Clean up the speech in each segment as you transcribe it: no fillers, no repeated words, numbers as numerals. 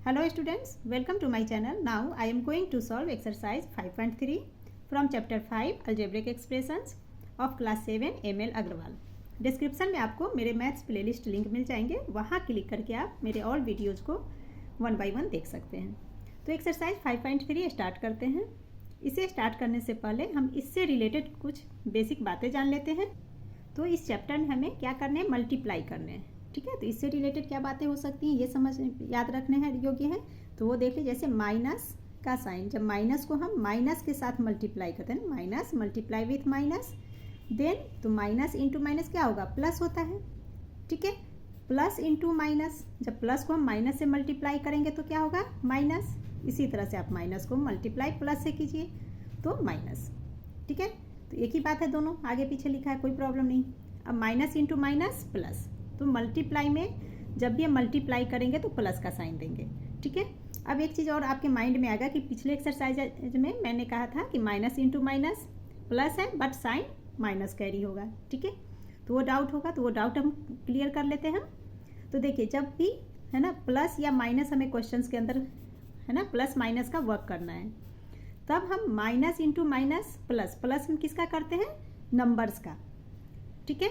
Hello students, welcome to my channel. Now I am going to solve exercise 5.3 from chapter 5 algebraic expressions of class 7 ML Agarwal. Description में आपको मेरे maths playlist link मिल जाएंगे, वहाँ click करके आप मेरे all videos को 1 by 1 देख सकते हैं। तो एक्सरसाइज 5.3 स्टार्ट करते हैं। इसे स्टार्ट करने से पहले हम इससे रिलेटेड कुछ बेसिक बातें जान लेते हैं। तो इस चैप्टर में हमें क्या करने हैं, मल्टीप्लाई करने हैं। ठीक है, तो इससे रिलेटेड क्या बातें हो सकती हैं ये समझ याद रखने हैं योग्य है। तो वो देख लीजिए, जैसे माइनस का साइन, जब माइनस को हम माइनस के साथ मल्टीप्लाई करते हैं, minus multiply with minus, then तो माइनस इंटू माइनस क्या होगा, प्लस होता है। ठीक है, प्लस इंटू माइनस, जब प्लस को हम माइनस से मल्टीप्लाई करेंगे तो क्या होगा, माइनस। इसी तरह से आप माइनस को मल्टीप्लाई प्लस से कीजिए तो माइनस। ठीक है, तो एक ही बात है, दोनों आगे पीछे लिखा है, कोई प्रॉब्लम नहीं। अब माइनस इंटू माइनस प्लस, तो मल्टीप्लाई में जब भी हम मल्टीप्लाई करेंगे तो प्लस का साइन देंगे। ठीक है, अब एक चीज़ और आपके माइंड में आएगा कि पिछले एक्सरसाइज में मैंने कहा था कि माइनस इंटू माइनस प्लस है बट साइन माइनस कैरी होगा। ठीक है, तो वो डाउट होगा, तो वो डाउट हम क्लियर कर लेते हैं। तो देखिए, जब भी है ना प्लस या माइनस हमें क्वेश्चंस के अंदर है ना प्लस माइनस का वर्क करना है, तब हम minus into minus plus, plus हम किसका करते हैं, नंबर्स का। ठीक है,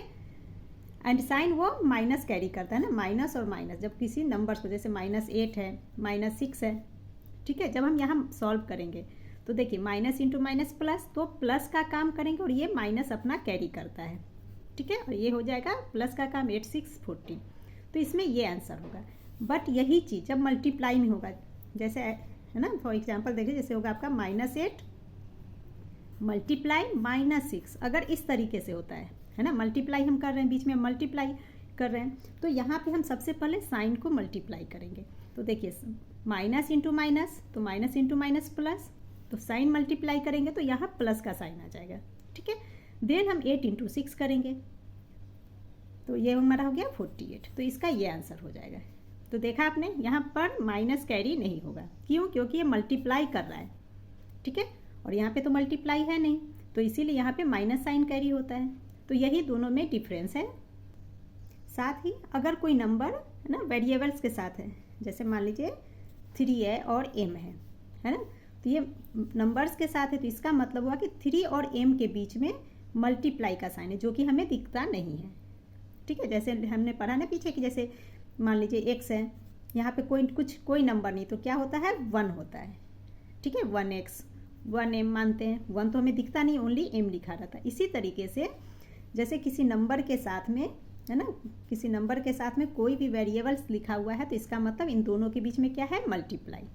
एंड साइन वो माइनस कैरी करता है ना, माइनस और माइनस जब किसी नंबर्स को, जैसे -8 है, -6 है। ठीक है, जब हम यहाँ सॉल्व करेंगे तो देखिए माइनस इंटू माइनस प्लस, तो प्लस का काम करेंगे और ये माइनस अपना कैरी करता है। ठीक है, और ये हो जाएगा प्लस का काम 8 6 14, तो इसमें ये आंसर होगा। बट यही चीज़ जब मल्टीप्लाई में होगा, जैसे है ना, फॉर एग्जाम्पल देखिए, जैसे होगा आपका -8 मल्टीप्लाई -6, अगर इस तरीके से होता है ना, मल्टीप्लाई हम कर रहे हैं, बीच में मल्टीप्लाई कर रहे हैं, तो यहाँ पे हम सबसे पहले साइन को मल्टीप्लाई करेंगे। तो देखिए माइनस इंटू माइनस, तो माइनस इंटू माइनस प्लस, तो साइन मल्टीप्लाई करेंगे तो यहाँ प्लस का साइन आ जाएगा। ठीक है, देन हम 8 इंटू 6 करेंगे, तो ये हमारा हो गया 48, तो इसका ये आंसर हो जाएगा। तो देखा आपने, यहाँ पर माइनस कैरी नहीं होगा, क्यों, क्योंकि ये मल्टीप्लाई कर रहा है। ठीक है, और यहाँ पे तो मल्टीप्लाई है नहीं, तो इसीलिए यहाँ पे माइनस साइन कैरी होता है। तो यही दोनों में डिफरेंस है। साथ ही अगर कोई नंबर है ना वेरिएबल्स के साथ है, जैसे मान लीजिए 3 है और m है ना, तो ये नंबर्स के साथ है, तो इसका मतलब हुआ कि 3 और m के बीच में मल्टीप्लाई का साइन है, जो कि हमें दिखता नहीं है। ठीक है, जैसे हमने पढ़ा ना पीछे कि जैसे मान लीजिए x है, यहाँ पे कोई नंबर नहीं, तो क्या होता है, 1 होता है। ठीक है, 1x 1m मानते हैं, 1 तो हमें दिखता नहीं, ओनली m लिखा रहता है। इसी तरीके से जैसे किसी नंबर के साथ में है ना, किसी नंबर के साथ में कोई भी वेरिएबल्स लिखा हुआ है, तो इसका मतलब इन दोनों के बीच में क्या है, मल्टीप्लाई।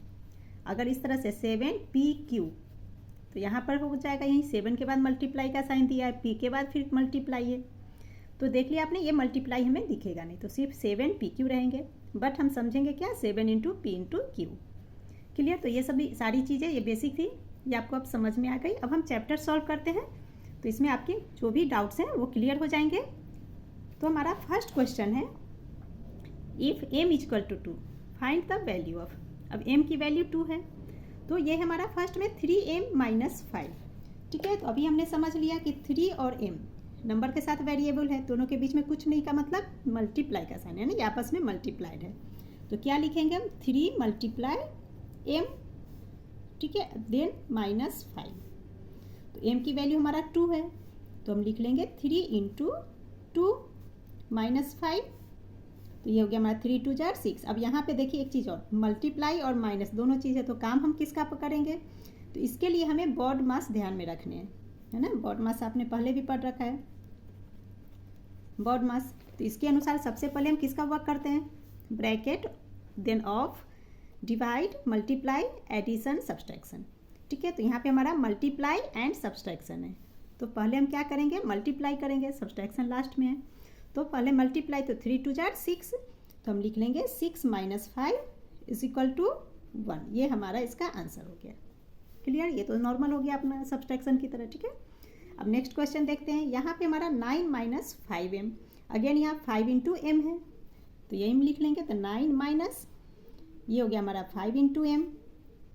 अगर इस तरह से 7pq, तो यहाँ पर हो जाएगा, यहीं 7 के बाद मल्टीप्लाई का साइन दिया है, p के बाद फिर मल्टीप्लाई है, तो देख लिया आपने, ये मल्टीप्लाई हमें दिखेगा नहीं, तो सिर्फ 7pq रहेंगे। बट हम समझेंगे क्या, 7 into p into q। Clear, तो ये सभी सारी चीज़ें ये बेसिक थी, ये आपको अब समझ में आ गई। अब हम चैप्टर सॉल्व करते हैं, तो इसमें आपके जो भी डाउट्स हैं वो क्लियर हो जाएंगे। तो हमारा फर्स्ट क्वेश्चन है, if m equal to 2 find the value of. अब m की वैल्यू 2 है, तो ये हमारा फर्स्ट में 3m माइनस 5। ठीक है, तो अभी हमने समझ लिया कि 3 और m नंबर के साथ वेरिएबल है, दोनों के बीच में कुछ नहीं का मतलब मल्टीप्लाई का साइन है ना, ये आपस में मल्टीप्लाइड है। तो क्या लिखेंगे हम, 3 मल्टीप्लाई m, ठीक है, देन -5। तो m की वैल्यू हमारा 2 है, तो हम लिख लेंगे 3 इंटू 2 -5, तो ये हो गया हमारा 3 2 जार 6। अब यहाँ पे देखिए एक चीज़ और, मल्टीप्लाई और माइनस दोनों चीज़ है, तो काम हम किसका करेंगे, तो इसके लिए हमें बॉड मास ध्यान में रखने हैं, है ना। बॉड मास आपने पहले भी पढ़ रखा है, बॉड मास। तो इसके अनुसार सबसे पहले हम किसका वर्क करते हैं, bracket, then of, divide, multiply, addition, subtraction. ठीक है, तो यहाँ पे हमारा मल्टीप्लाई एंड सब्सट्रैक्शन है, तो पहले हम क्या करेंगे, मल्टीप्लाई करेंगे, सब्सट्रैक्शन लास्ट में है। तो पहले मल्टीप्लाई, तो 3 2 जार 6, तो हम लिख लेंगे 6 - 5 इज इक्वल टू 1। ये हमारा इसका आंसर हो गया। क्लियर, ये तो नॉर्मल हो गया अपना सब्सट्रैक्शन की तरह। ठीक है, अब नेक्स्ट क्वेश्चन देखते हैं। यहाँ पे हमारा 9 - 5m, अगेन यहाँ 5 इंटू m है, तो ये m लिख लेंगे, तो 9 माइनस, ये हो गया हमारा 5 इंटू m,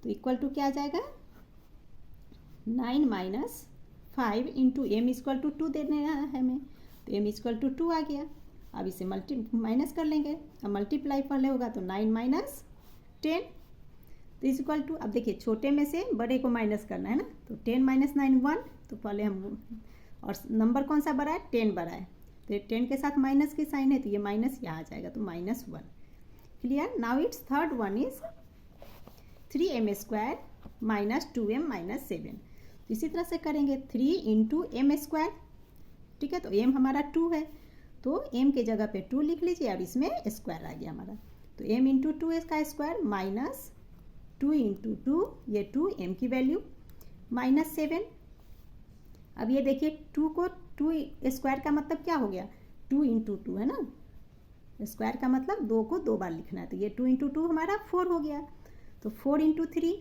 तो इक्वल टू क्या आ जाएगा, 9 - 5 इंटू m इक्वल टू 2 देना है हमें, तो m इक्वल टू 2 आ गया। अब इसे माइनस कर लेंगे, अब मल्टीप्लाई पहले होगा, तो 9 - 10 तो इज इक्वल टू, अब देखिए छोटे में से बड़े को माइनस करना है ना, तो 10 माइनस 9 1, तो पहले हम, और नंबर कौन सा बड़ा है, 10 बड़ा है, तो ये 10 के साथ माइनस की साइन है तो ये माइनस यहाँ आ जाएगा, तो -1। Clear. Now it's third one is 3m² minus 2m minus 7। इसी तरह से करेंगे 3 इंटू m², ठीक है, तो m हमारा 2 है तो m के जगह पे 2 लिख लीजिए और इसमें स्क्वायर आ गया हमारा, तो m इंटू 2 इसका स्क्वायर माइनस 2 इंटू 2, ये 2 m की वैल्यू -7। अब ये देखिए 2 को 2 स्क्वायर का मतलब क्या हो गया, 2 इंटू 2 है ना, स्क्वायर का मतलब 2 को 2 बार लिखना है, तो ये 2 इंटू 2 हमारा 4 हो गया, तो 4 इंटू 3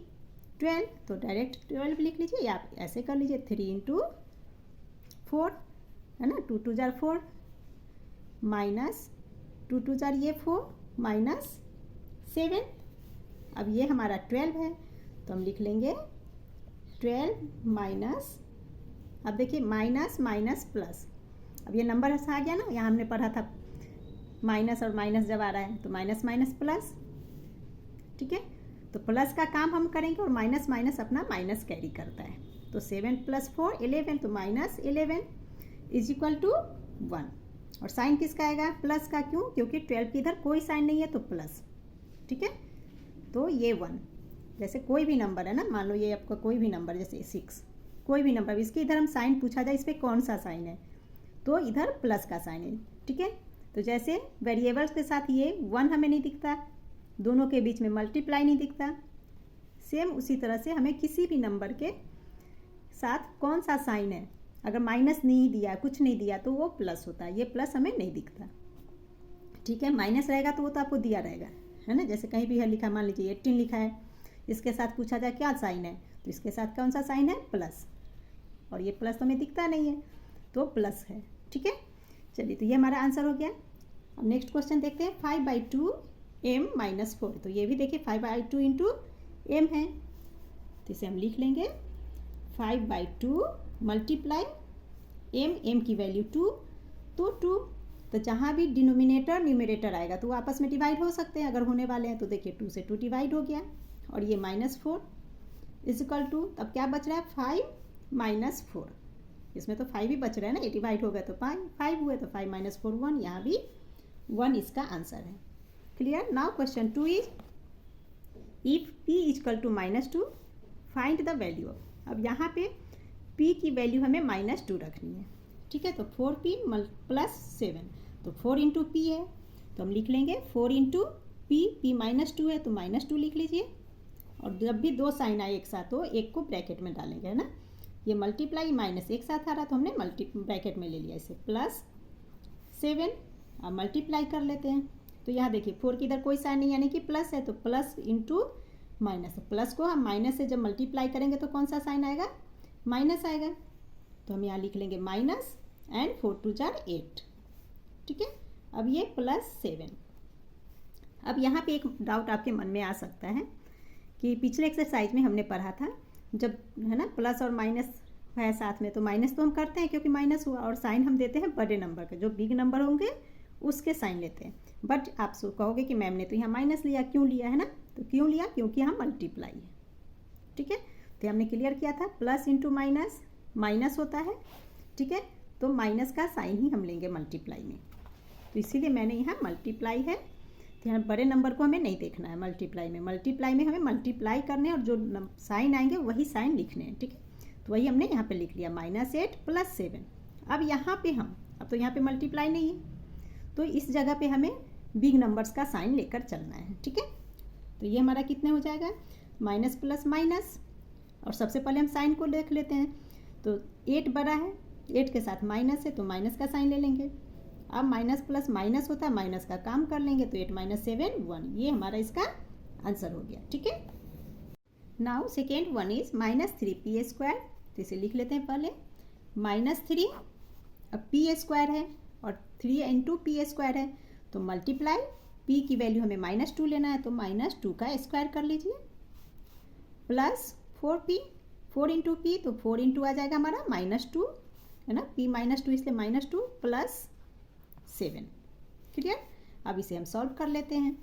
12, तो डायरेक्ट 12 लिख लीजिए या आप ऐसे कर लीजिए 3 इंटू 4 है ना, 2 2 जार 4 माइनस 2 2 जार ये 4 माइनस 7। अब ये हमारा 12 है तो हम लिख लेंगे 12 माइनस, अब देखिए माइनस माइनस प्लस, अब ये नंबर ऐसा आ गया ना, यहाँ हमने पढ़ा था माइनस और माइनस जब आ रहा है तो माइनस माइनस प्लस, ठीक है, तो प्लस का काम हम करेंगे और माइनस माइनस अपना माइनस कैरी करता है, तो 7 + 4 11, तो -11 इज इक्वल टू 1। और साइन किसका आएगा, प्लस का, क्यों, क्योंकि 12 की इधर कोई साइन नहीं है तो प्लस, ठीक है, तो ये 1, जैसे कोई भी नंबर है ना, मान लो ये आपका कोई भी नंबर जैसे 6, कोई भी नंबर, इसके इधर हम साइन पूछा जाए इस पर कौन सा साइन है, तो इधर प्लस का साइन है, ठीक है, तो जैसे वेरिएबल्स के साथ ये 1 हमें नहीं दिखता, दोनों के बीच में मल्टीप्लाई नहीं दिखता, सेम उसी तरह से हमें किसी भी नंबर के साथ कौन सा साइन है, अगर माइनस नहीं दिया, कुछ नहीं दिया तो वो प्लस होता है, ये प्लस हमें नहीं दिखता, ठीक है, माइनस रहेगा तो वो तो आपको दिया रहेगा, है ना, जैसे कहीं भी है लिखा, मान लीजिए 18 लिखा है, इसके साथ पूछा जाए क्या साइन है, तो इसके साथ कौन सा साइन है, प्लस, और ये प्लस तो हमें दिखता नहीं है तो प्लस है, ठीक है। चलिए, तो ये हमारा आंसर हो गया। अब नेक्स्ट क्वेश्चन देखते हैं, 5/2 m - 4, तो ये भी देखिए 5/2 इंटू m है, तो इसे हम लिख लेंगे 5/2 मल्टीप्लाई m की वैल्यू 2, तो 2, तो जहाँ भी डिनोमिनेटर न्यूमरेटर आएगा तो वो आपस में डिवाइड हो सकते हैं, अगर होने वाले हैं तो देखिए 2 से 2 डिवाइड हो गया, और ये -4 इज इक्वल टू, तब क्या बच रहा है 5 - 4, इसमें तो 5 ही बच रहा है ना, ये डिवाइड हो गया तो 5 हुए, तो 5 - 4 1, यहाँ भी 1 इसका आंसर है। Clear. Now question 2 is if p = -2 find the value of, अब यहाँ पे p की वैल्यू हमें -2 रखनी है, ठीक है, तो 4p + 7, तो 4 इंटू p है, तो हम लिख लेंगे 4 इंटू p, p -2 है तो -2 लिख लीजिए, और जब भी दो साइन आए एक साथ हो, एक को ब्रैकेट में डालेंगे, है ना, ये मल्टीप्लाई माइनस एक साथ आ रहा तो हमने ब्रैकेट में ले लिया इसे, +7, अब मल्टीप्लाई कर लेते हैं, तो यहाँ देखिए 4 की इधर कोई साइन नहीं, यानी कि प्लस है, तो प्लस इंटू माइनस, प्लस को हम माइनस से जब मल्टीप्लाई करेंगे तो कौन सा साइन आएगा, माइनस आएगा, तो हम यहाँ लिख लेंगे माइनस, एंड 4 2 जार 8, ठीक है, अब ये +7। अब यहाँ पे एक डाउट आपके मन में आ सकता है कि पिछले एक्सरसाइज में हमने पढ़ा था, जब है ना प्लस और माइनस है साथ में, तो माइनस तो हम करते हैं क्योंकि माइनस हुआ, और साइन हम देते हैं बड़े नंबर के, जो बिग नंबर होंगे उसके साइन लेते हैं, बट आप कहोगे कि मैम ने तो यहाँ माइनस लिया, क्यों लिया, है ना, तो क्यों लिया, क्योंकि यहाँ मल्टीप्लाई है, ठीक है, तो हमने क्लियर किया था, प्लस इंटू माइनस माइनस होता है, ठीक है, तो माइनस का साइन ही हम लेंगे मल्टीप्लाई में, तो इसीलिए मैंने यहाँ मल्टीप्लाई है, तो यहाँ बड़े नंबर को हमें नहीं देखना है मल्टीप्लाई में हमें मल्टीप्लाई करने और जो साइन आएंगे वही साइन लिखने हैं, ठीक है, तो वही हमने यहाँ पे लिख लिया -8 + 7। अब यहाँ पे हम, अब तो यहाँ पे मल्टीप्लाई नहीं है, तो इस जगह पे हमें बिग नंबर्स का साइन लेकर चलना है, ठीक है, तो ये हमारा कितने हो जाएगा, माइनस प्लस माइनस, और सबसे पहले हम साइन को देख लेते हैं, तो 8 बड़ा है, 8 के साथ माइनस है तो माइनस का साइन ले लेंगे, अब माइनस प्लस माइनस होता है, माइनस का काम कर लेंगे, तो 8 - 7 1, ये हमारा इसका आंसर हो गया, ठीक है। Now second one is -3p², तो इसे लिख लेते हैं पहले, -3, अब p² है और 3 इंटू p² है, तो मल्टीप्लाई p की वैल्यू हमें -2 लेना है, तो -2 का स्क्वायर कर लीजिए, प्लस 4p, 4 इंटू p, तो 4 इंटू आ जाएगा हमारा -2, है ना, p -2 इसलिए -2 + 7, क्लियर। अब इसे हम सॉल्व कर लेते हैं,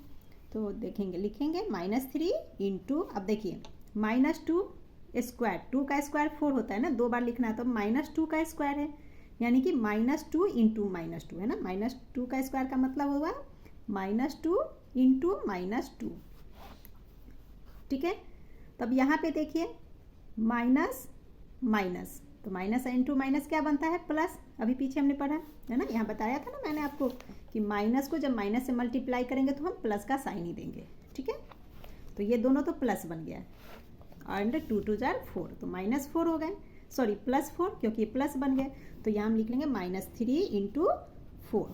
तो देखेंगे, लिखेंगे -3 इंटू, अब देखिए -2 स्क्वायर, 2 का स्क्वायर 4 होता है ना, 2 बार लिखना है, तो -2 का स्क्वायर है, यानी कि -2 इंटू -2 है ना। -2 का स्क्वायर का मतलब हुआ -2 इंटू -2, ठीक है। तब यहाँ पे देखिए माइनस माइनस, तो माइनस इंटू माइनस क्या बनता है, प्लस। अभी पीछे हमने पढ़ा है ना, यहाँ बताया था ना मैंने आपको कि माइनस को जब माइनस से मल्टीप्लाई करेंगे तो हम प्लस का साइन ही देंगे, ठीक है। तो ये दोनों तो प्लस बन गया, एंड 2 2 जार 4, तो -4 हो गए, सॉरी +4, क्योंकि ये प्लस बन गए। तो यहाँ हम लिख लेंगे -3 इंटू 4।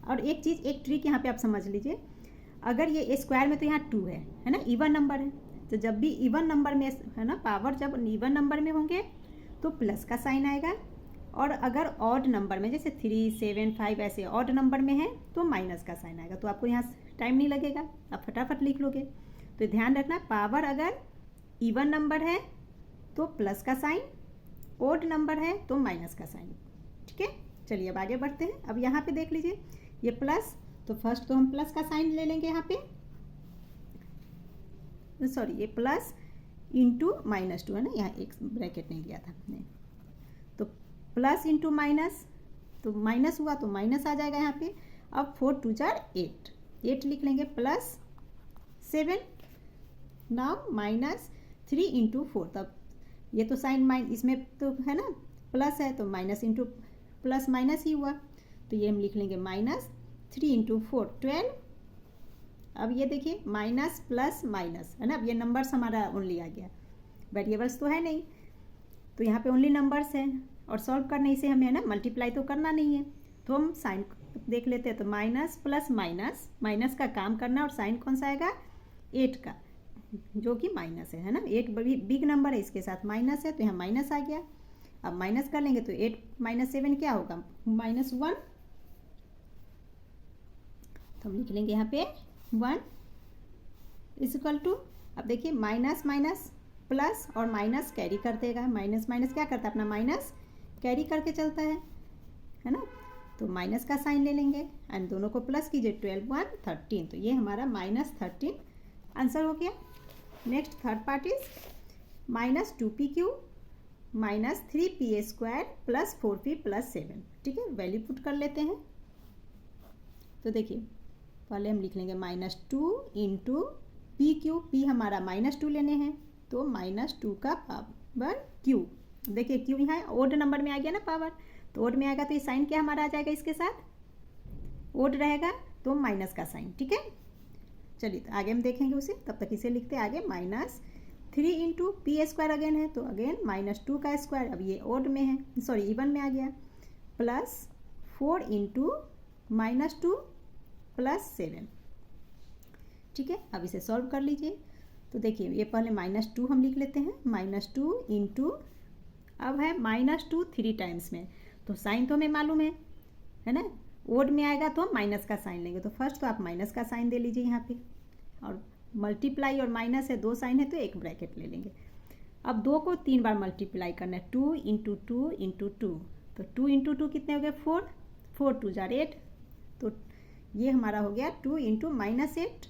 और एक चीज़, एक ट्रिक यहाँ पे आप समझ लीजिए, अगर ये स्क्वायर में तो यहाँ 2 है ना, इवन नंबर है, तो जब भी इवन नंबर में है ना, पावर जब इवन नंबर में होंगे तो प्लस का साइन आएगा, और अगर ऑड नंबर में जैसे 3 7 5 ऐसे ऑड नंबर में है तो माइनस का साइन आएगा। तो आपको यहाँ टाइम नहीं लगेगा, आप फटाफट लिख लोगे। तो ध्यान रखना, पावर अगर इवन नंबर है तो प्लस का साइन, ऑड नंबर है तो माइनस का साइन, ठीक है। चलिए अब आगे बढ़ते हैं। अब यहाँ पे देख लीजिए ये प्लस, तो फर्स्ट तो हम प्लस का साइन ले लेंगे यहाँ पे, सॉरी ये प्लस इंटू -2 है ना, यहाँ एक ब्रैकेट नहीं लिया था हमने, तो प्लस इंटू माइनस, तो माइनस हुआ तो माइनस आ जाएगा यहाँ पे। अब 4 2 जार 8, 8 लिख लेंगे, प्लस 7, नाउ -3 इंटू 4, तब ये तो साइन इसमें तो है ना प्लस है, तो माइनस इंटू प्लस माइनस ही हुआ, तो ये हम लिख लेंगे -3 इंटू 4 12। अब ये देखिए माइनस प्लस माइनस है ना, अब ये नंबर्स हमारा ओनली आ गया, वेरिएबल्स तो है नहीं, तो यहाँ पे ओनली नंबर्स हैं, और सॉल्व करने से हमें है ना मल्टीप्लाई तो करना नहीं है, तो हम साइन देख लेते हैं। तो माइनस प्लस माइनस, माइनस का काम करना, और साइन कौन सा आएगा, 8 का, जो कि माइनस है ना, 8 बड़ी बिग नंबर है, इसके साथ माइनस है, तो यहाँ माइनस आ गया। अब माइनस कर लेंगे तो 8 - 7 क्या होगा, -1, तो हम लिख लेंगे यहाँ पे 1 इक्वल टू, अब देखिए माइनस माइनस प्लस, और माइनस कैरी कर देगा, माइनस माइनस क्या करता है, अपना माइनस कैरी करके चलता है ना, तो माइनस का साइन ले लेंगे, एंड दोनों को प्लस कीजिए, 12 1 13, तो ये हमारा -13 आंसर हो गया। Next third part is -2pq -3pa² + 4p + 7, ठीक है। वैल्यू पुट कर लेते हैं, तो देखिए पहले हम लिख लेंगे -2 इंटू pq, p हमारा -2 लेने हैं, तो -2 का पावर q, देखिए q यहाँ ओड नंबर में आ गया ना पावर, तो ओड में आएगा तो ये साइन क्या हमारा आ जाएगा, इसके साथ ओड रहेगा तो माइनस का साइन, ठीक है। चलिए तो आगे हम देखेंगे उसे, तब तक इसे लिखते हैं आगे, -3 इंटू p² अगेन है, तो अगेन -2 का स्क्वायर, अब ये ओड में है, सॉरी इवन में आ गया, प्लस 4 इंटू -2 + 7, ठीक है। अब इसे सॉल्व कर लीजिए, तो देखिए ये पहले -2 हम लिख लेते हैं, -2 इंटू, अब है -2 3 टाइम्स में, तो साइन तो हमें मालूम है ना, ओड में आएगा तो हम माइनस का साइन लेंगे, तो फर्स्ट तो आप माइनस का साइन दे लीजिए यहाँ पे, और मल्टीप्लाई और माइनस है, 2 साइन है तो एक ब्रैकेट ले लेंगे। अब 2 को 3 बार मल्टीप्लाई करना है, 2 इंटू 2 इंटू 2, तो 2 इंटू 2 कितने हो गए, 4, 4 2 जार 8, तो ये हमारा हो गया 2 इंटू -8।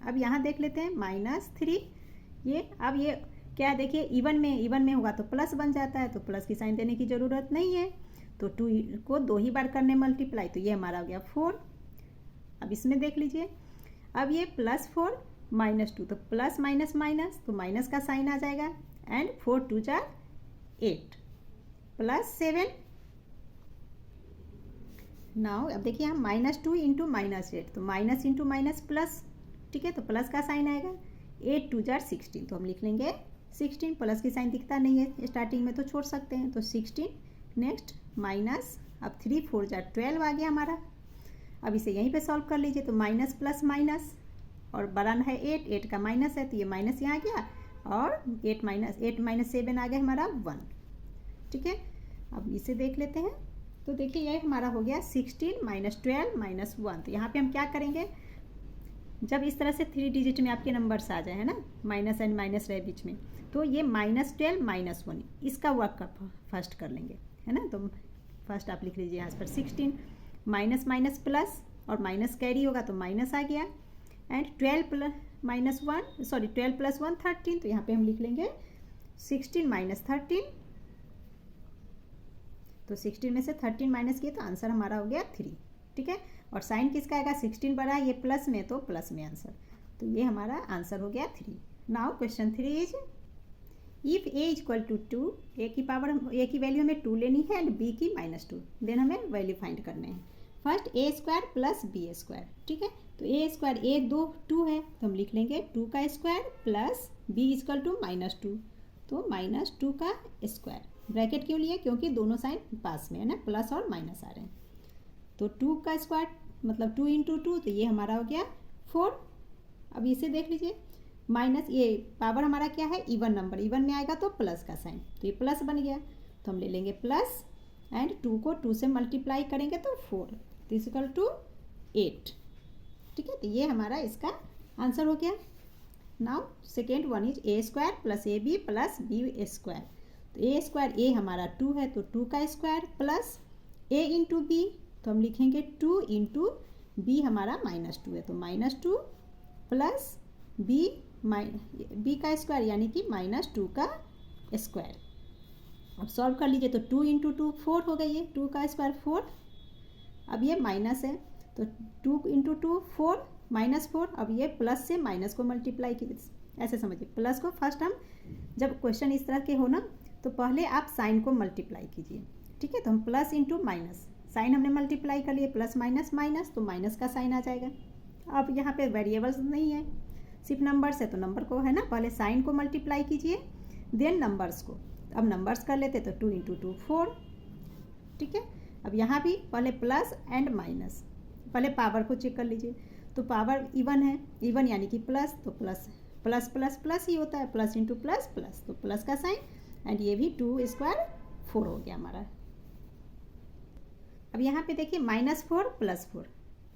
अब यहाँ देख लेते हैं -3, ये अब ये क्या देखिए इवन में होगा तो प्लस बन जाता है, तो प्लस की साइन देने की ज़रूरत नहीं है, तो 2 को 2 ही बार करने मल्टीप्लाई, तो ये हमारा हो गया 4। अब इसमें देख लीजिए, अब ये +4 -2, तो प्लस माइनस माइनस, तो माइनस का साइन आ जाएगा, एंड 4 2 जार 8 + 7। नाउ अब देखिए हम -2 इंटू -8, तो माइनस इंटू माइनस प्लस, ठीक है, तो प्लस का साइन आएगा, 8 2 जार 16, तो हम लिख लेंगे 16, प्लस की साइन दिखता नहीं है स्टार्टिंग में तो छोड़ सकते हैं, तो 16। नेक्स्ट माइनस, अब 3 4 जार 12 आ गया हमारा। अब इसे यहीं पे सॉल्व कर लीजिए, तो माइनस प्लस माइनस, और बड़ा है 8 का माइनस है, तो ये माइनस यहाँ आ गया, और 8 - 7 आ गया हमारा 1, ठीक है। अब इसे देख लेते हैं, तो देखिए ये हमारा हो गया 16 - 12 - 1, तो यहाँ पे हम क्या करेंगे, जब इस तरह से 3 डिजिट में आपके नंबर्स आ जाए है ना, माइनस एंड माइनस रहे बीच में, तो ये -12 - 1 इसका वर्क फर्स्ट कर लेंगे है ना। तो फर्स्ट आप लिख लीजिए यहाँ पर 16, माइनस माइनस प्लस, और माइनस कैरी होगा तो माइनस आ गया। एंड 12 + -1 13, तो यहाँ पे हम लिख लेंगे 16 - 13। तो 16 में से 13 माइनस किए तो आंसर हमारा हो गया 3। ठीक है, और साइन किसका आएगा, 16 बड़ा है, ये प्लस में तो प्लस में आंसर, तो ये हमारा आंसर हो गया 3। Now question 3 is if a equal to 2, a की वैल्यू हमें 2 लेनी है एंड b की -2, देन हमें वैल्यू फाइंड करने हैं। First a² + b²। ठीक है, तो a² 2 है तो हम लिख लेंगे 2 का square plus b equal to -2, तो -2 का स्क्वायर। ब्रैकेट क्यों लिए, क्योंकि दोनों साइन पास में है ना, प्लस और माइनस आ रहे हैं। तो 2 का स्क्वायर मतलब 2 × 2, तो ये हमारा हो गया 4। अब इसे देख लीजिए, माइनस ये पावर हमारा क्या है, इवन नंबर, इवन में आएगा तो प्लस का साइन, तो ये प्लस बन गया, तो हम ले लेंगे प्लस एंड 2 को 2 से मल्टीप्लाई करेंगे तो 4 इक्वल टू 8। ठीक है, तो ये हमारा इसका आंसर हो गया। Now second one is a² + ab + b²। तो a² हमारा 2 है तो 2 का स्क्वायर प्लस a × b, तो हम लिखेंगे 2 × b हमारा -2 है, तो -2 प्लस b का स्क्वायर यानी कि -2 का स्क्वायर। अब सॉल्व कर लीजिए, तो 2 × 2 4 हो गई है, 2 का स्क्वायर 4। अब ये माइनस है तो 2 × 2 4 -4। अब ये प्लस से माइनस को मल्टीप्लाई कीजिए, ऐसे समझिए, प्लस को फर्स्ट हम जब क्वेश्चन इस तरह के हो ना तो पहले आप साइन को मल्टीप्लाई कीजिए। ठीक है, तो हम प्लस × माइनस, साइन हमने मल्टीप्लाई कर लिए, प्लस माइनस माइनस, तो माइनस का साइन आ जाएगा। अब यहाँ पे वेरिएबल्स नहीं है, सिर्फ नंबर्स है, तो नंबर को है ना पहले साइन को मल्टीप्लाई कीजिए देन नंबर्स को। अब नंबर्स कर लेते तो 2 × 2 4। ठीक है, अब यहाँ भी पहले प्लस एंड माइनस, पहले पावर को चेक कर लीजिए, तो पावर इवन है, इवन यानी कि प्लस, तो प्लस प्लस प्लस प्लस ही होता है, प्लस × प्लस प्लस, तो प्लस का साइन एंड ये भी 2² 4 हो गया हमारा। अब यहाँ पे देखिए -4 + 4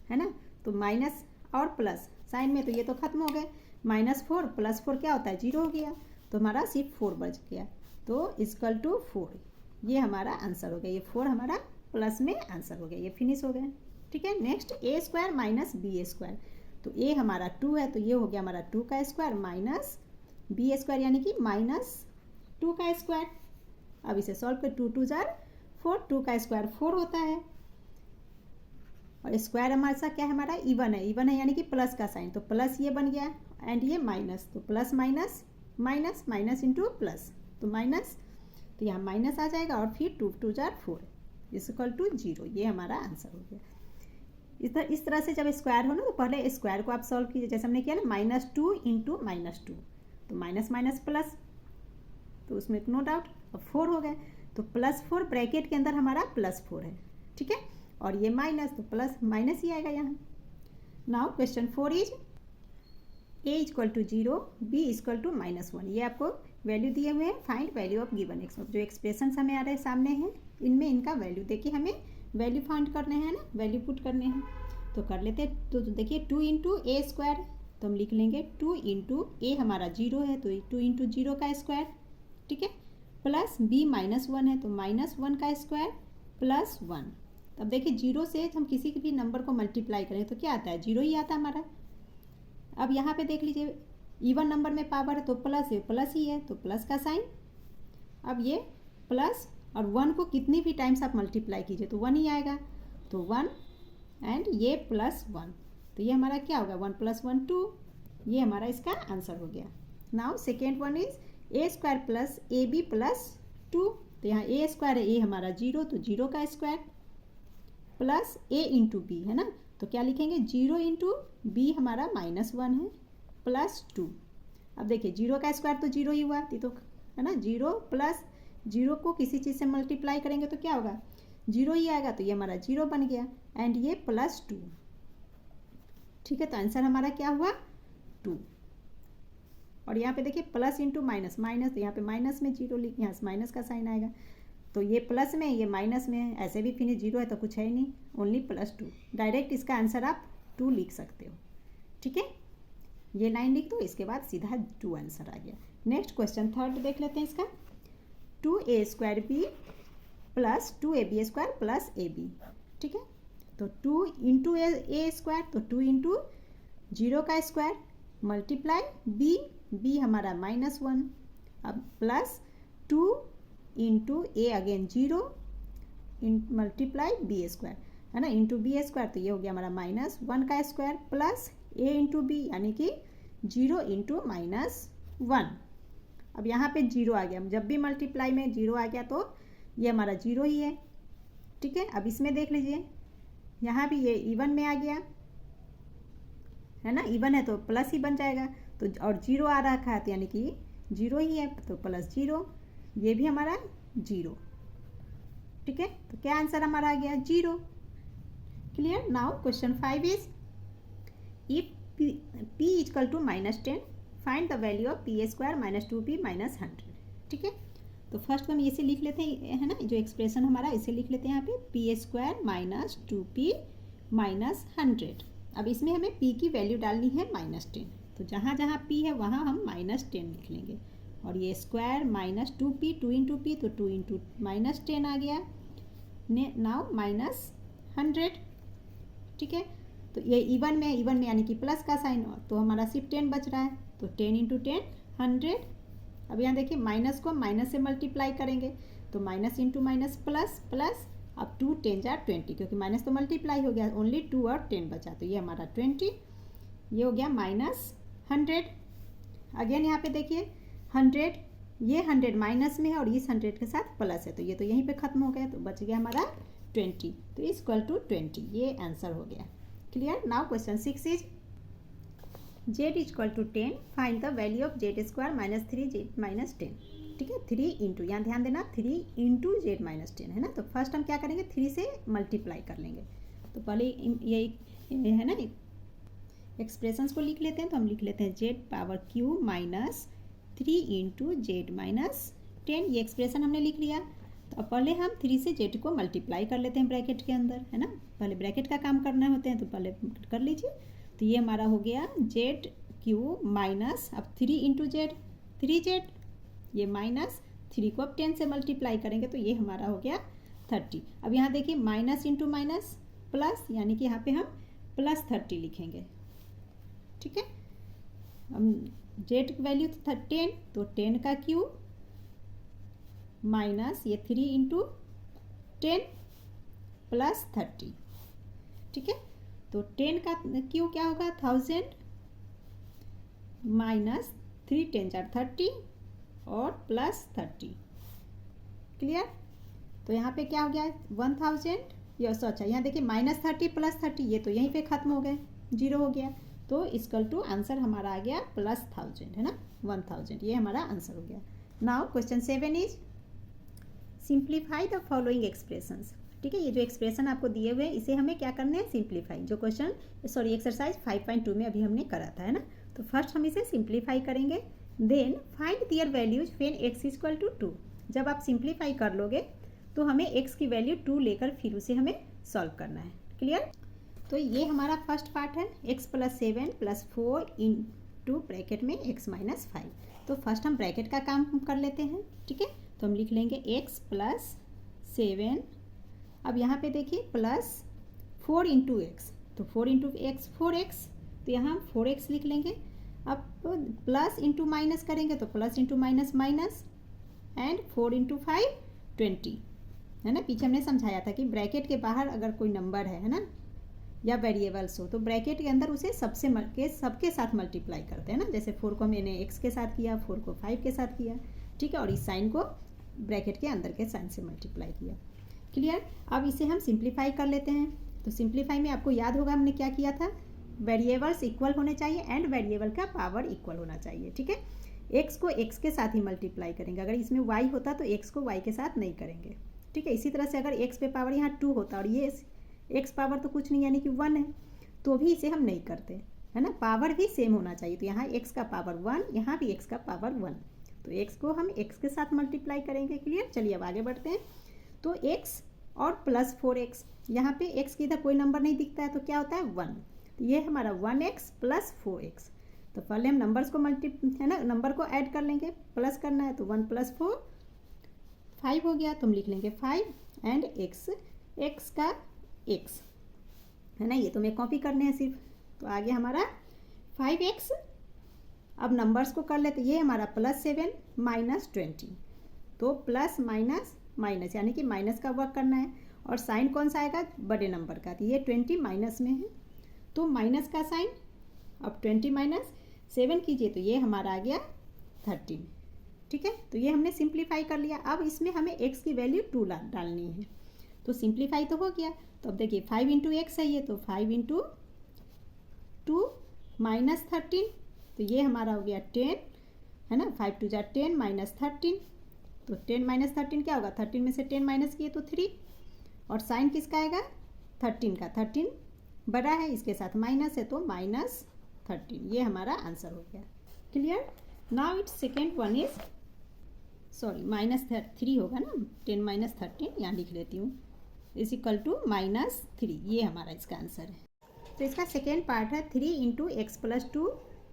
है ना, तो माइनस और प्लस साइन में तो ये तो खत्म हो गए, -4 + 4 क्या होता है, 0 हो गया, तो हमारा सिर्फ 4 बच गया, तो इक्वल टू 4, ये हमारा आंसर हो गया। ये 4 हमारा प्लस में आंसर हो गया, ये फिनिश हो गया। ठीक है, नेक्स्ट a² - b²। तो a हमारा 2 है तो ये हो गया हमारा 2 का स्क्वायर माइनस b² यानी कि -2 का स्क्वायर। अब इसे सॉल्व कर, 2 × 2 = 4, 2 का स्क्वायर 4 होता है, और स्क्वायर हमारे साथ क्या है, हमारा इवन है, इवन है यानी कि प्लस का साइन, तो प्लस ये बन गया एंड ये माइनस, तो plus minus minus minus × plus, तो माइनस, तो यहाँ माइनस आ जाएगा और फिर 2 × 2 = 4 इक्वल टू 0, ये हमारा आंसर हो गया। इस तरह से जब स्क्वायर हो ना तो पहले स्क्वायर को आप सॉल्व कीजिए, जैसे हमने किया ना -2 × -2, तो माइनस माइनस प्लस, तो उसमें नो डाउट अब 4 हो गए, तो +4 ब्रैकेट के अंदर हमारा +4 है। ठीक है, और ये माइनस, तो प्लस माइनस ही आएगा यहाँ। Now question 4 is a = 0 b = -1। ये आपको वैल्यू दिए हुए हैं, find value of given x, जो एक्सप्रेशन हमें आ रहे हैं सामने हैं इनमें इनका वैल्यू देखिए, हमें वैल्यू फाइंड करने हैं ना, वैल्यू पुट करने हैं, तो कर लेते हैं। तो देखिए 2 × a², तो हम लिख लेंगे 2 × a हमारा 0 है तो 2 × 0 का स्क्वायर। ठीक है, प्लस b -1 है तो -1 का स्क्वायर प्लस 1। अब देखिए 0 से हम किसी भी नंबर को मल्टीप्लाई करें तो क्या आता है, 0 ही आता है हमारा। अब यहाँ पे देख लीजिए इवन नंबर में पावर है तो प्लस है, प्लस ही है, तो प्लस का साइन। अब ये प्लस और 1 को कितनी भी टाइम्स आप मल्टीप्लाई कीजिए तो 1 ही आएगा, तो 1 एंड ये +1, तो ये हमारा क्या होगा, 1 + 1 2, ये हमारा इसका आंसर हो गया। Now second one is a² + ab + 2। तो यहाँ a² है, a हमारा 0 तो 0 का स्क्वायर प्लस a × b है ना, तो क्या लिखेंगे 0 × b हमारा -1 है प्लस 2। अब देखिए 0 का स्क्वायर तो 0 ही हुआ, तो है ना, 0 प्लस 0 को किसी चीज़ से मल्टीप्लाई करेंगे तो क्या होगा, 0 ही आएगा, तो ये हमारा 0 बन गया एंड ये +2। ठीक है, तो आंसर हमारा क्या हुआ 2। और यहाँ पे देखिए प्लस × माइनस माइनस, तो यहाँ पे माइनस में 0 लिख, यहाँ से माइनस का साइन आएगा, तो ये प्लस में ये माइनस में है, ऐसे भी फिनिश 0 है तो कुछ है ही नहीं, ओनली +2। डायरेक्ट इसका आंसर आप 2 लिख सकते हो। ठीक है, ये लाइन लिख दो, इसके बाद सीधा 2 आंसर आ गया। नेक्स्ट क्वेश्चन थर्ड देख लेते हैं इसका, 2a² b + 2ab² + ab। ठीक है, तो 2 इंटू ए स्क्वायर, तो 2 इंटू 0 का स्क्वायर मल्टीप्लाई बी हमारा -1, अब प्लस 2 इंटू ए अगेन 0 मल्टीप्लाई बी स्क्वायर, है ना, इंटू बी स्क्वायर, तो ये हो गया हमारा -1 का स्क्वायर प्लस ए इंटू बी यानी कि 0 इंटू -1। अब यहाँ पे 0 आ गया, जब भी मल्टीप्लाई में 0 आ गया तो ये हमारा 0 ही है। ठीक है, अब इसमें देख लीजिए, यहाँ भी ये इवन में आ गया, है ना, इवन है तो प्लस ही बन जाएगा, तो और 0 आ रखा है तो यानी कि 0 ही है, तो +0, ये भी हमारा 0। ठीक है, तो क्या आंसर हमारा आ गया 0। Clear. Now question 5 is if p equal to -10 find the value of p square -2p -100। ठीक है, तो फर्स्ट हम इसे लिख लेते हैं, है ना, जो एक्सप्रेशन हमारा इसे लिख लेते हैं यहाँ पे p स्क्वायर -2p -100। अब इसमें हमें p की वैल्यू डालनी है -10, तो जहाँ जहाँ p है वहाँ हम -10 लिख लेंगे, और ये स्क्वायर -2p 2 इंटू पी, तो 2 इंटू -10 आ गया, नाउ -100। ठीक है, तो ये इवन में यानी कि प्लस का साइन, तो हमारा सिर्फ 10 बच रहा है, तो 10 इंटू 10 100। अब यहाँ देखिए माइनस को माइनस से मल्टीप्लाई करेंगे, तो minus into minus plus plus, अब 2 10 जा 20, क्योंकि माइनस तो मल्टीप्लाई हो गया, ओनली 2 और 10 बचा, तो ये हमारा 20, ये हो गया -100। अगेन यहाँ पे देखिए 100, ये 100 माइनस में है और इस 100 के साथ प्लस है, तो ये तो यहीं पे खत्म हो गया, तो बच गया हमारा 20, तो इक्वल टू 20, ये आंसर हो गया। Clear. Now question 6 is z equal to 10 find the value of z square -3z -10। ठीक है, 3 इंटू, यहाँ ध्यान देना 3 इंटू z -10 है ना, तो फर्स्ट हम क्या करेंगे 3 से मल्टीप्लाई कर लेंगे, तो पहले ये है ना एक्सप्रेशंस को लिख लेते हैं, तो हम लिख लेते हैं z power q -3 into z -10, ये एक्सप्रेशन हमने लिख लिया। तो अब पहले हम 3 से z को मल्टीप्लाई कर लेते हैं ब्रैकेट के अंदर, है ना, पहले ब्रैकेट का काम करना होते हैं, तो पहले कर लीजिए, तो ये हमारा हो गया जेड क्यू माइनस, अब 3 इंटू जेड 3z, ये -3 को अब 10 से मल्टीप्लाई करेंगे, तो ये हमारा हो गया 30। अब यहाँ देखिए माइनस इंटू माइनस प्लस, यानी कि यहाँ पे हम +30 लिखेंगे। ठीक है, हम जेड वैल्यू 10, तो 10 का क्यू माइनस ये 3 इंटू 10 प्लस 30। ठीक है, तो 10 का क्यू क्या होगा 1000 माइनस 3 10 जा 30 और प्लस 30। क्लियर। तो यहाँ पे क्या हो गया 1000, ये अच्छा यहाँ देखिए -30 प्लस 30, ये तो यहीं पे खत्म हो गए, 0 हो गया, तो इक्वल टू आंसर हमारा आ गया +1000, है ना, 1000, ये हमारा आंसर हो गया। Now question 7 is simplify the following expressions. ठीक है, ये जो एक्सप्रेशन आपको दिए हुए हैं इसे हमें क्या करना है सिंप्लीफाई, जो क्वेश्चन एक्सरसाइज 5.2 में अभी हमने करा था, है ना, तो फर्स्ट हम इसे सिंप्लीफाई करेंगे, then find their values when x equal to 2। जब आप सिंप्लीफाई कर लोगे तो हमें x की वैल्यू 2 लेकर फिर उसे हमें सॉल्व करना है। क्लियर। तो ये हमारा फर्स्ट पार्ट है, x + 7 + 4 इंटू ब्रैकेट में x - 5। तो फर्स्ट हम ब्रैकेट का काम कर लेते हैं। ठीक है, तो हम लिख लेंगे x + 7, अब यहाँ पे देखिए +4 इंटू एक्स, तो 4 इंटू एक्स 4x, तो यहाँ हम 4x लिख लेंगे। अब प्लस इंटू माइनस करेंगे तो plus into minus minus, and 4 into 5 20, है ना, पीछे हमने समझाया था कि ब्रैकेट के बाहर अगर कोई नंबर है ना, या वेरिएबल्स हो, तो ब्रैकेट के अंदर उसे सबके साथ मल्टीप्लाई करते हैं ना, जैसे 4 को मैंने x के साथ किया, 4 को 5 के साथ किया। ठीक है, और इस साइन को ब्रैकेट के अंदर के साइन से मल्टीप्लाई किया। क्लियर। अब इसे हम सिंप्लीफाई कर लेते हैं, तो सिंप्लीफाई में आपको याद होगा हमने क्या किया था, वेरिएबल्स इक्वल होने चाहिए एंड वेरिएबल का पावर इक्वल होना चाहिए। ठीक है, x को x के साथ ही मल्टीप्लाई करेंगे, अगर इसमें y होता तो x को y के साथ नहीं करेंगे। ठीक है, इसी तरह से अगर x पे पावर यहाँ 2 होता और ये x पावर तो कुछ नहीं यानी कि 1 है, तो भी इसे हम नहीं करते, है ना, पावर भी सेम होना चाहिए, तो यहाँ x का पावर 1, यहाँ भी x का पावर 1, तो x को हम x के साथ मल्टीप्लाई करेंगे। क्लियर। चलिए अब आगे बढ़ते हैं, तो x और प्लस 4x, यहाँ पे x की इधर कोई नंबर नहीं दिखता है, तो क्या होता है 1, तो ये हमारा 1x + 4x, तो पहले हम नंबर्स को है ना, नंबर को ऐड कर लेंगे, प्लस करना है, तो 1 + 4 5 हो गया, तो हम लिख लेंगे 5 एंड x का x, है ना, ये तो मैं कॉपी करने हैं सिर्फ। तो आ गया हमारा 5x। अब नंबर्स को कर लेते, ये हमारा +7 -20, तो प्लस माइनस माइनस यानी कि माइनस का वर्क करना है, और साइन कौन सा आएगा, बड़े नंबर का। तो ये 20 माइनस में है तो माइनस का साइन। अब 20 - 7 कीजिए तो ये हमारा आ गया 13। ठीक है, तो ये हमने सिंप्लीफाई कर लिया। अब इसमें हमें x की वैल्यू 2 डालनी है, तो सिंप्लीफाई तो हो गया। तो अब देखिए 5 × x है ये, तो 5 × 2 -13, तो ये हमारा हो गया 10, है ना। 5 × 2 = 10 -13, तो 10 - 13 क्या होगा, 13 में से 10 माइनस किए तो 3, और साइन किसका आएगा, 13 का। 13 बड़ा है, इसके साथ माइनस है तो -13, ये हमारा आंसर हो गया। Clear. Now it's second one is sorry -3 होगा ना, 10 - 13 यहाँ लिख लेती हूँ, = -3, ये हमारा इसका आंसर है। तो इसका सेकेंड पार्ट है 3 × x + 2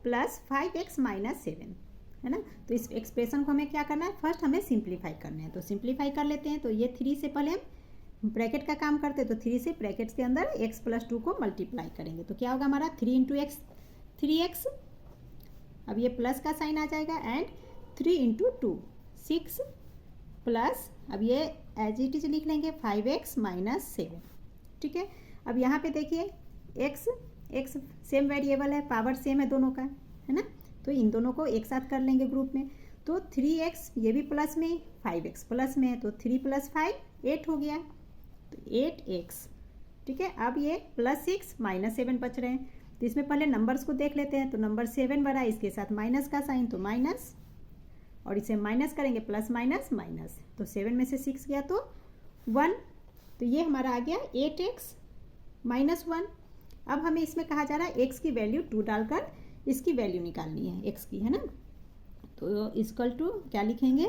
+ 5x - 7, है ना। तो इस एक्सप्रेशन को हमें क्या करना है, फर्स्ट हमें सिंप्लीफाई करना है। तो सिंप्लीफाई कर लेते हैं। तो ये 3 से पहले हम ब्रैकेट का काम करते हैं, तो 3 से ब्रैकेट्स के अंदर x + 2 को मल्टीप्लाई करेंगे, तो क्या होगा हमारा 3 × x 3x। अब ये प्लस का साइन आ जाएगा, एंड 3 × 2 6 प्लस, अब ये एज इट इज लिख लेंगे 5x - 7। ठीक है, अब यहाँ पे देखिए x सेम वेरिएबल है, पावर सेम है दोनों का, है ना। तो इन दोनों को एक साथ कर लेंगे ग्रुप में। तो 3x ये भी प्लस में, 5x प्लस में है, तो 3 + 5 8 हो गया, तो 8x। ठीक है, अब ये +6 - 7 बच रहे हैं, तो इसमें पहले नंबर्स को देख लेते हैं। तो नंबर 7 बड़ा है, इसके साथ माइनस का साइन, तो माइनस, और इसे माइनस करेंगे प्लस माइनस माइनस, तो 7 में से 6 गया तो 1, तो ये हमारा आ गया 8x - 1। अब हमें इसमें कहा जा रहा है x की वैल्यू 2 डालकर इसकी वैल्यू निकालनी है, x की, है ना। तो = क्या लिखेंगे,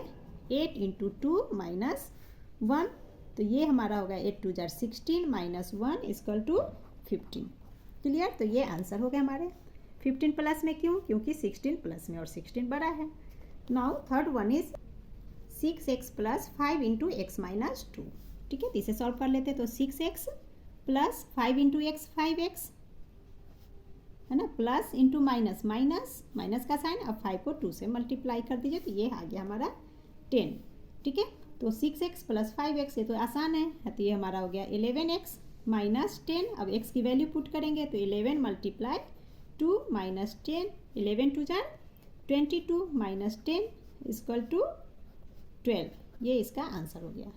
8 × 2 - 1, तो ये हमारा होगा 8 × 2 = 16 - 1 = 15। क्लियर। तो ये आंसर हो गया हमारे। 15 प्लस में क्यों, क्योंकि 16 प्लस में, और 16 बड़ा है। Now third one is 6x + 5 × x - 2। ठीक है, तो इसे सॉल्व कर लेते हैं। तो 6x + 5 × x 5x, है ना, plus into minus minus, minus का साइन। अब 5 को 2 से मल्टीप्लाई कर दीजिए, तो ये आ गया हमारा 10। ठीक है, तो 6x + 5x, ये तो आसान है, तो ये हमारा हो गया 11x - 10। अब x की वैल्यू पुट करेंगे, तो 11 × 2 - 10, 11 × 2 = 22 - 10 = 12, ये इसका आंसर हो गया।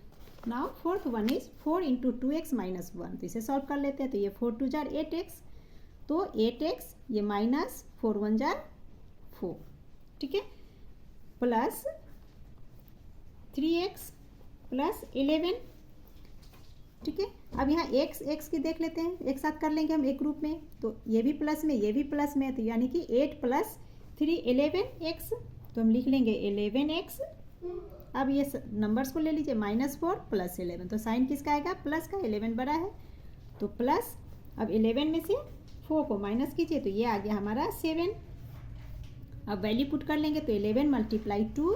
Now fourth one is 4 × 2x - 1, तो इसे सॉल्व कर लेते हैं। तो ये 4 × 2 = 8x, तो 8x, ये माइनस 4 × 1 = 4। ठीक है, प्लस 3x + 11। ठीक है, अब यहाँ x की देख लेते हैं, एक साथ कर लेंगे हम एक ग्रुप में। तो ये भी प्लस में, ये भी प्लस में है, तो यानी कि 8 + 3 11x, तो हम लिख लेंगे 11x। अब ये नंबर्स को ले लीजिए, -4 + 11, तो साइन किसका आएगा, प्लस का, 11 बड़ा है तो प्लस। अब 11 में से 4 को माइनस कीजिए, तो ये आ गया हमारा 7। अब वैल्यू पुट कर लेंगे, तो 11 × 2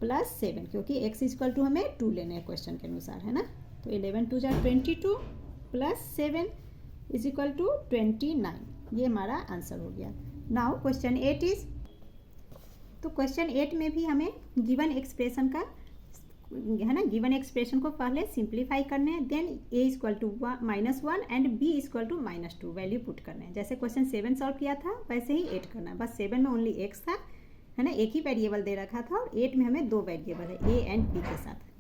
+ 7, क्योंकि x = हमें 2 लेने हैं क्वेश्चन के अनुसार, है ना। तो 11 × 2 = 22 + 7 = 29, ये हमारा आंसर हो गया। नाउ क्वेश्चन 8 इज, तो क्वेश्चन 8 में भी हमें गिवन एक्सप्रेशन का, है ना, गिवन एक्सप्रेशन को पहले सिंप्लीफाई करने हैं, then a = -1 and b = -2 value put करने हैं। जैसे क्वेश्चन 7 सॉल्व किया था वैसे ही 8 करना है, बस 7 में ओनली x था, है ना, एक ही वेरिएबल दे रखा था, और 8 में हमें 2 वेरिएबल है, a एंड b के साथ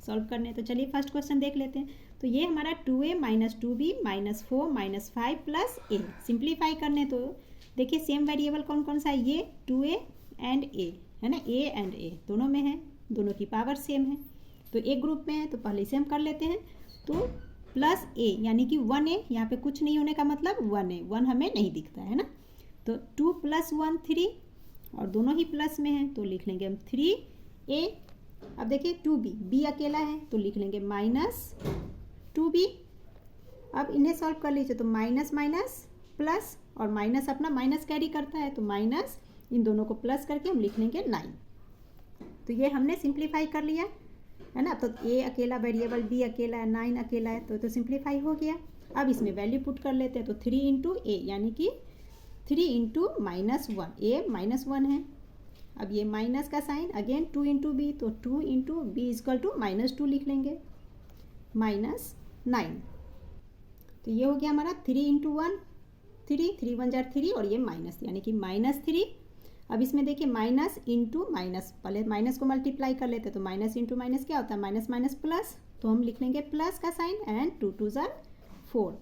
सॉल्व करने हैं। तो चलिए फर्स्ट क्वेश्चन देख लेते हैं। तो ये हमारा 2a - 2b - 4 - 5 + a सिंप्लीफाई करने। तो देखिए सेम वेरिएबल कौन कौन सा है, ये 2a एंड a, है ना, a एंड a दोनों में है, दोनों की पावर सेम है, तो एक ग्रुप में है, तो पहले इसे हम कर लेते हैं। तो +a यानी कि 1a, यहाँ पे कुछ नहीं होने का मतलब 1a, 1 हमें नहीं दिखता है ना। तो 2 + 1 3, और दोनों ही प्लस में है, तो लिख लेंगे हम 3a। अब देखिए 2b, b अकेला है, तो लिख लेंगे -2b। अब इन्हें सॉल्व कर लीजिए, तो माइनस माइनस प्लस, और माइनस अपना माइनस कैरी करता है, तो माइनस, इन दोनों को प्लस करके हम लिख लेंगे 9। तो ये हमने सिंप्लीफाई कर लिया, है ना। तो a अकेला वेरिएबल, b अकेला है, 9 अकेला है, तो सिंप्लीफाई हो गया। अब इसमें वैल्यू पुट कर लेते हैं, तो 3 इंटू ए यानी कि 3 इंटू -1, ए -1 है। अब ये माइनस का साइन, अगेन 2 इंटू बी, तो 2 इंटू बी इजकल टू -2 लिख लेंगे, -9। तो ये हो गया हमारा 3 इंटू 1, 3 1 जार 3 और ये माइनस यानी कि -3। अब इसमें देखिए माइनस इंटू माइनस, पहले माइनस को मल्टीप्लाई कर लेते, तो माइनस इंटू माइनस क्या होता है, माइनस माइनस प्लस, तो हम लिख लेंगे प्लस का साइन एंड 2 2 जार 4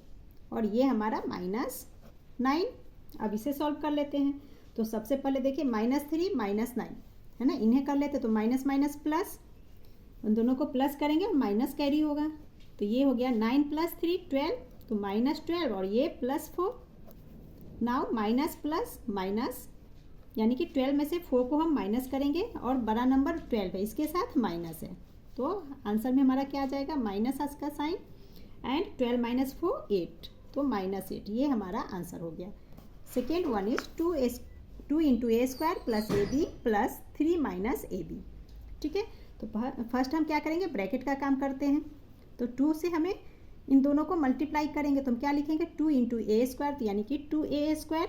और ये हमारा -9। अब इसे सॉल्व कर लेते हैं, तो सबसे पहले देखिए -3 -9 है ना, इन्हें कर लेते तो माइनस माइनस प्लस, उन दोनों को प्लस करेंगे और माइनस कैरी होगा, तो ये हो गया 9 + 3 12, तो -12 और ये +4। नाउ माइनस प्लस माइनस यानी कि 12 में से 4 को हम माइनस करेंगे और बड़ा नंबर 12 है, इसके साथ माइनस है, तो आंसर में हमारा क्या आ जाएगा, माइनस का साइन एंड 12 - 4 8, तो -8, ये हमारा आंसर हो गया। Second one is 2 into A square plus A B plus 3 - AB। ठीक है, तो फर्स्ट हम क्या करेंगे, ब्रैकेट का काम करते हैं, तो 2 से हमें इन दोनों को मल्टीप्लाई करेंगे, तो हम क्या लिखेंगे, 2 इंटू ए स्क्वायर, तो यानी कि 2a स्क्वायर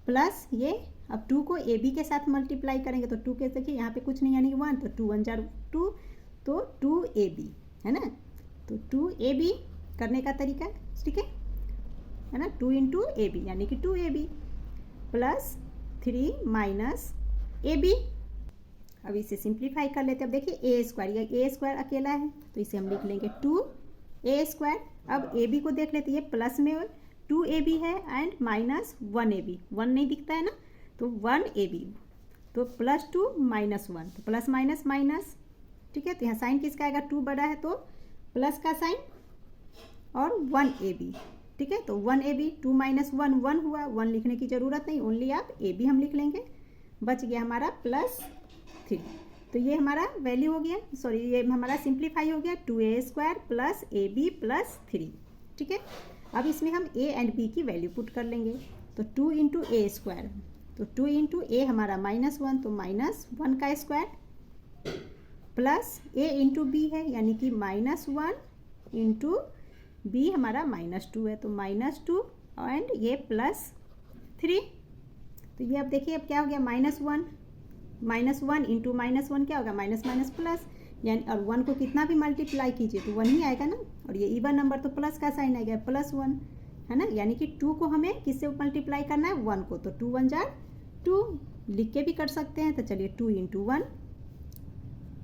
प्लस ये, अब 2 को ए बी के साथ मल्टीप्लाई करेंगे, तो 2 के देखिए यहाँ पे कुछ नहीं यानी कि 1, तो 2 1 जार 2, तो 2ab है ना, तो 2ab करने का तरीका, ठीक है ना, 2 इंटू ए बी यानी कि 2ab प्लस 3 - AB। अब इसे सिंप्लीफाई कर लेते हैं, अब देखिए ए स्क्वायर अकेला है, तो इसे हम लिख लेंगे 2a स्क्वायर। अब AB को देख लेते हैं, ये प्लस में 2AB है एंड -1AB, 1 नहीं दिखता है ना, तो 1AB, तो +2 -1, तो प्लस माइनस माइनस, ठीक है, तो यहाँ साइन किसका आएगा, 2 बड़ा है तो प्लस का साइन और 1AB, ठीक है, तो 1AB, 2 - 1 1 हुआ, 1 लिखने की ज़रूरत नहीं, ओनली आप AB हम लिख लेंगे, बच गया हमारा +3। तो ये हमारा वैल्यू हो गया, सॉरी ये हमारा सिंप्लीफाई हो गया, 2a square plus AB plus 3। ठीक है, अब इसमें हम a एंड b की वैल्यू पुट कर लेंगे, तो 2 इंटू ए स्क्वायर, तो 2 इंटू ए हमारा -1, तो -1 का square plus a into B है यानी कि -1 इंटू b हमारा -2 है, तो -2 एंड ये +3। तो ये अब देखिए अब क्या हो गया, -1 इंटू -1 क्या होगा, माइनस माइनस प्लस, यानी और 1 को कितना भी मल्टीप्लाई कीजिए तो 1 ही आएगा ना, और ये इवन नंबर तो प्लस का साइन आएगा, +1 है ना, यानी कि 2 को हमें किससे मल्टीप्लाई करना है, 1 को, तो 2 1 जार 2 लिख के भी कर सकते हैं, तो चलिए 2 इंटू 1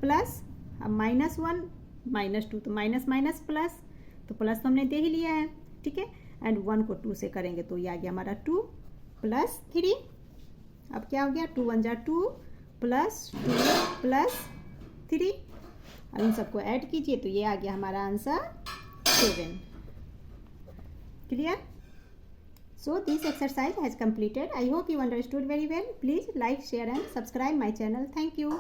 प्लस, अब -1 -2, तो माइनस माइनस प्लस, तो प्लस तो हमने दे ही लिया है, ठीक है, एंड 1 को 2 से करेंगे तो ये आ गया हमारा 2 + 3। अब क्या हो गया, 2 1 जार 2 प्लस 2 प्लस 3, अब इन सबको ऐड कीजिए तो ये आ गया हमारा answer 7। Clear? So this exercise has completed. I hope you understood very well. Please like, share and subscribe my channel. Thank you.